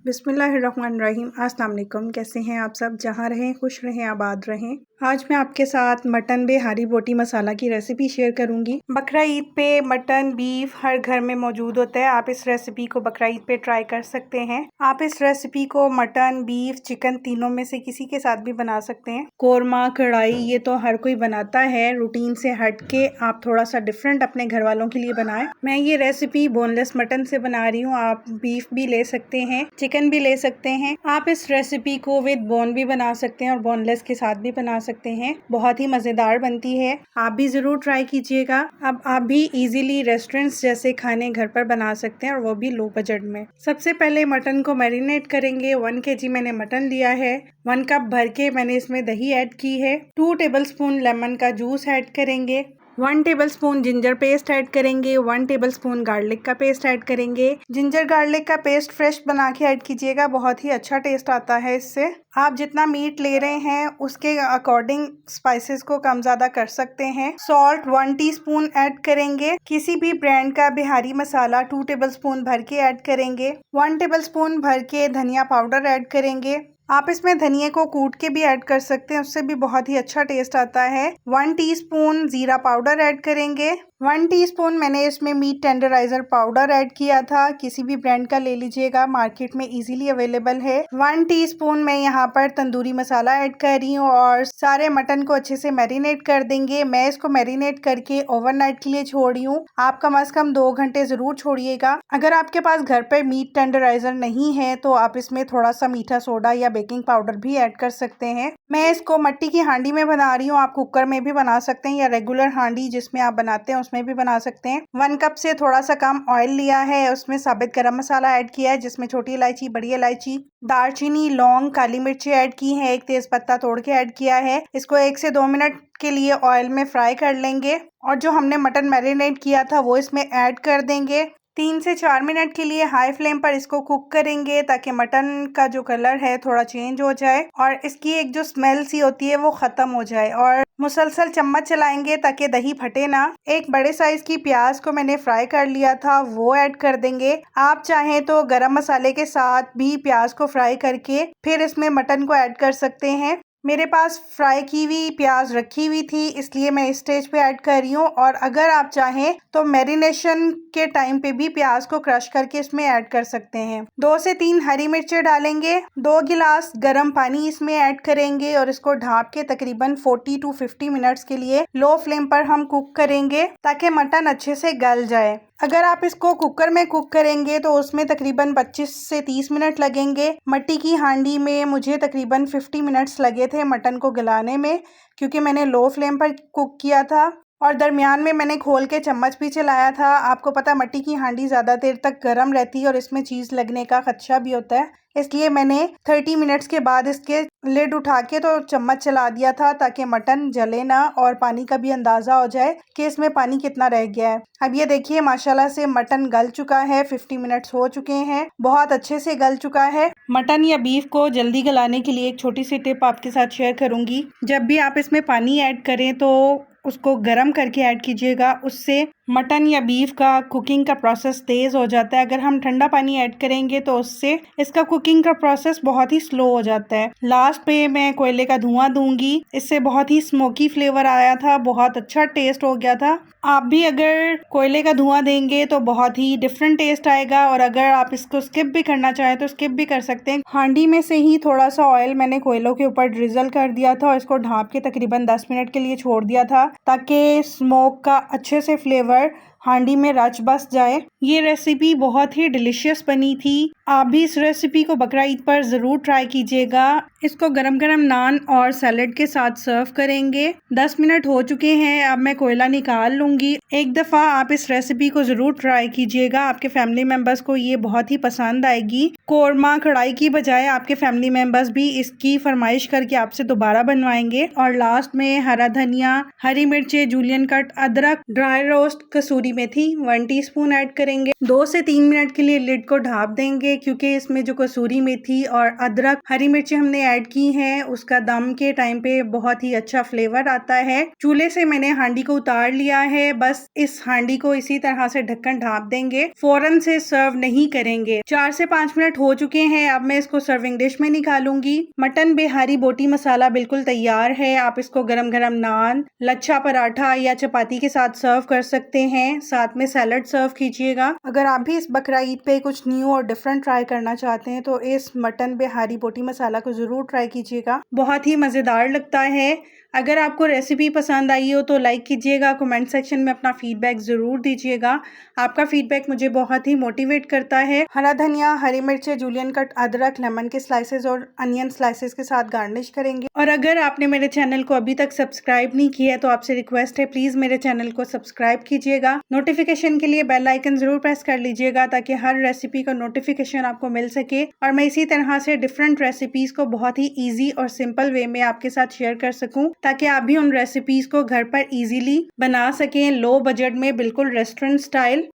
बिस्मिल्लाहिर्रहमानिर्रहीम। अस्सलाम वालेकुम। कैसे हैं आप सब? जहाँ रहें खुश रहें, आबाद रहें। आज मैं आपके साथ मटन बिहारी बोटी मसाला की रेसिपी शेयर करूंगी। बकरा ईद पे मटन बीफ हर घर में मौजूद होता है। आप इस रेसिपी को बकरा ईद पे ट्राई कर सकते हैं। आप इस रेसिपी को मटन बीफ चिकन तीनों में से किसी के साथ भी बना सकते हैं। कोरमा कढ़ाई ये तो हर कोई बनाता है, रूटीन से हट के आप थोड़ा सा डिफरेंट अपने घर वालों के लिए बनाएं। मैं ये रेसिपी बोनलेस मटन से बना रही हूँ। आप बीफ भी ले सकते हैं, चिकन भी ले सकते हैं। आप इस रेसिपी को विद बोन भी बना सकते हैं और बोनलेस के साथ भी बना सकते हैं। बहुत ही मजेदार बनती है, आप भी जरूर ट्राई कीजिएगा। अब आप भी इजीली रेस्टोरेंट्स जैसे खाने घर पर बना सकते हैं और वो भी लो बजट में। सबसे पहले मटन को मैरिनेट करेंगे। 1 kg मैंने मटन लिया है। 1 कप भर के मैंने इसमें दही ऐड की है। 2 टेबलस्पून लेमन का जूस ऐड करेंगे। 1 टेबलस्पून जिंजर पेस्ट ऐड करेंगे। 1 टेबलस्पून गार्लिक का पेस्ट ऐड करेंगे। जिंजर गार्लिक का पेस्ट फ्रेश बना के ऐड कीजिएगा, बहुत ही अच्छा टेस्ट आता है इससे। आप जितना मीट ले रहे हैं उसके अकॉर्डिंग स्पाइसेस को कम ज्यादा कर सकते हैं। सॉल्ट 1 टीस्पून ऐड करेंगे। किसी भी ब्रांड का बिहारी मसाला 2 टेबलस्पून भर के ऐड करेंगे। 1 टेबलस्पून भर के धनिया पाउडर ऐड करेंगे। आप इसमें धनिया को कूट के भी ऐड कर सकते हैं, उससे भी बहुत ही अच्छा टेस्ट आता है। 1 टीस्पून जीरा पाउडर ऐड करेंगे। 1 टीस्पून मैंने इसमें मीट टेंडराइजर पाउडर ऐड किया था, किसी भी ब्रांड का ले लीजिएगा, मार्केट में इजीली अवेलेबल है। 1 टीस्पून मैं यहाँ पर तंदूरी मसाला ऐड कर रही हूँ और सारे मटन को अच्छे से मैरिनेट कर देंगे। मैं इसको मैरिनेट करके ओवरनाइट के लिए छोड़ रही हूँ। आप कम से कम 2 घंटे जरूर छोड़िएगा। अगर आपके पास घर पर मीट टेंडराइजर नहीं है तो आप इसमें थोड़ा सा मीठा सोडा या बेकिंग पाउडर भी ऐड कर सकते हैं। मैं इसको मिट्टी की हांडी में बना रही हूँ, आप कुकर में भी बना सकते हैं या रेगुलर हांडी जिसमें आप बनाते हैं उसमें भी बना सकते हैं। 1 कप से थोड़ा सा कम ऑयल लिया है, उसमें साबित गरम मसाला ऐड किया है जिसमें छोटी इलायची, बड़ी इलायची, दालचीनी, लौंग, काली मिर्ची ऐड की है। 1 तेज पत्ता तोड़ के ऐड किया है। इसको 1 से 2 मिनट के लिए ऑयल में फ्राई कर लेंगे और जो हमने मटन मैरिनेट किया था वो इसमें ऐड कर देंगे। 3 से 4 मिनट के लिए हाई फ्लेम पर इसको कुक करेंगे ताकि मटन का जो कलर है थोड़ा चेंज हो जाए और इसकी एक जो स्मेल सी होती है वो खत्म हो जाए। और मुसलसल चम्मच चलाएंगे ताकि दही फटे ना। एक बड़े साइज की प्याज को मैंने फ्राई कर लिया था, वो ऐड कर देंगे। आप चाहें तो गरम मसाले के साथ भी प्याज को फ्राई करके फिर इसमें मटन को ऐड कर सकते हैं। मेरे पास फ्राई की हुई प्याज रखी हुई थी इसलिए मैं इस स्टेज पे ऐड कर रही हूँ। और अगर आप चाहें तो मैरिनेशन के टाइम पे भी प्याज को क्रश करके इसमें ऐड कर सकते हैं। 2 से 3 हरी मिर्चें डालेंगे। 2 गिलास गर्म पानी इसमें ऐड करेंगे और इसको ढाँप के तकरीबन 40 to 50 मिनट्स के लिए लो फ्लेम पर हम कुक करेंगे ताकि मटन अच्छे से गल जाए। अगर आप इसको कुकर में कुक करेंगे तो उसमें तकरीबन 25 से 30 मिनट लगेंगे। मिट्टी की हांडी में मुझे तकरीबन 50 मिनट्स लगे थे मटन को गलाने में, क्योंकि मैंने लो फ्लेम पर कुक किया था और दरमियान में मैंने खोल के चम्मच भी चलाया था। आपको पता मिट्टी की हांडी ज़्यादा देर तक गर्म रहती है और इसमें चीज़ लगने का खदशा भी होता है, इसलिए मैंने 30 मिनट्स के बाद इसके लिड उठा के तो चम्मच चला दिया था ताकि मटन जले ना और पानी का भी अंदाज़ा हो जाए कि इसमें पानी कितना रह गया है। अब ये देखिए माशाल्लाह से मटन गल चुका है। 50 मिनट्स हो चुके हैं, बहुत अच्छे से गल चुका है। मटन या बीफ को जल्दी गलाने के लिए एक छोटी सी टिप आपके साथ शेयर करूंगी। जब भी आप इसमें पानी ऐड करें तो उसको गर्म करके ऐड कीजिएगा, उससे मटन या बीफ का कुकिंग का प्रोसेस तेज़ हो जाता है। अगर हम ठंडा पानी ऐड करेंगे तो उससे इसका कुकिंग का प्रोसेस बहुत ही स्लो हो जाता है। लास्ट पे मैं कोयले का धुआं दूंगी, इससे बहुत ही स्मोकी फ्लेवर आया था, बहुत अच्छा टेस्ट हो गया था। आप भी अगर कोयले का धुआं देंगे तो बहुत ही डिफरेंट टेस्ट आएगा और अगर आप इसको स्किप भी करना चाहें तो स्किप भी कर सकते हैं। हांडी में से ही थोड़ा सा ऑयल मैंने कोयलों के ऊपर ड्रिजल कर दिया था और इसको ढाँप के तकरीबन 10 मिनट के लिए छोड़ दिया था ताकि स्मोक का अच्छे से फ्लेवर हांडी में रच बस जाए। ये रेसिपी बहुत ही डिलीशियस बनी थी। आप भी इस रेसिपी को बकरा ईद पर ज़रूर ट्राई कीजिएगा। इसको गरम गरम नान और सैलेड के साथ सर्व करेंगे। 10 मिनट हो चुके हैं, अब मैं कोयला निकाल लूँगी। एक दफ़ा आप इस रेसिपी को ज़रूर ट्राई कीजिएगा, आपके फैमिली मेम्बर्स को ये बहुत ही पसंद आएगी। कोरमा कढ़ाई की बजाय आपके फैमिली मेम्बर्स भी इसकी फरमाइश करके आपसे दोबारा बनवाएंगे। और लास्ट में हरा धनिया, हरी मिर्चें, जूलियन कट, अदरक, ड्राई रोस्ट, कसूरी कसूरी मेथी 1 टीस्पून ऐड करेंगे। 2 से 3 मिनट के लिए लिड को ढाँप देंगे क्योंकि इसमें जो कसूरी मेथी और अदरक, हरी मिर्ची हमने ऐड की हैं उसका दम के टाइम पे बहुत ही अच्छा फ्लेवर आता है। चूल्हे से मैंने हांडी को उतार लिया है। बस इस हांडी को इसी तरह से ढक्कन ढाँप देंगे, फौरन से सर्व नहीं करेंगे। 4 से 5 मिनट हो चुके हैं। अब मैं इसको सर्विंग डिश में निकालूंगी। मटन बिहारी बोटी मसाला बिल्कुल तैयार है। आप इसको गरम गरम नान, लच्छा पराठा या चपाती के साथ सर्व कर सकते हैं। साथ में सैलड सर्व कीजिएगा। अगर आप भी इस बकरा ईद पे कुछ न्यू और डिफरेंट ट्राई करना चाहते हैं तो इस मटन बिहारी बोटी मसाला को जरूर ट्राई कीजिएगा, बहुत ही मजेदार लगता है। अगर आपको रेसिपी पसंद आई हो तो लाइक कीजिएगा, कमेंट सेक्शन में अपना फीडबैक ज़रूर दीजिएगा। आपका फीडबैक मुझे बहुत ही मोटिवेट करता है। हरा धनिया, हरी मिर्चें, जूलियन कट अदरक, लेमन के स्लाइसेस और अनियन स्लाइसेस के साथ गार्निश करेंगे। और अगर आपने मेरे चैनल को अभी तक सब्सक्राइब नहीं किया है तो आपसे रिक्वेस्ट है, प्लीज़ मेरे चैनल को सब्सक्राइब कीजिएगा। नोटिफिकेशन के लिए बेल आइकन ज़रूर प्रेस कर लीजिएगा ताकि हर रेसिपी का नोटिफिकेशन आपको मिल सके और मैं इसी तरह से डिफरेंट रेसिपीज़ को बहुत ही ईजी और सिंपल वे में आपके साथ शेयर कर सकूँ ताकि आप भी उन रेसिपीज को घर पर इजीली बना सकें, लो बजट में, बिल्कुल रेस्टोरेंट स्टाइल।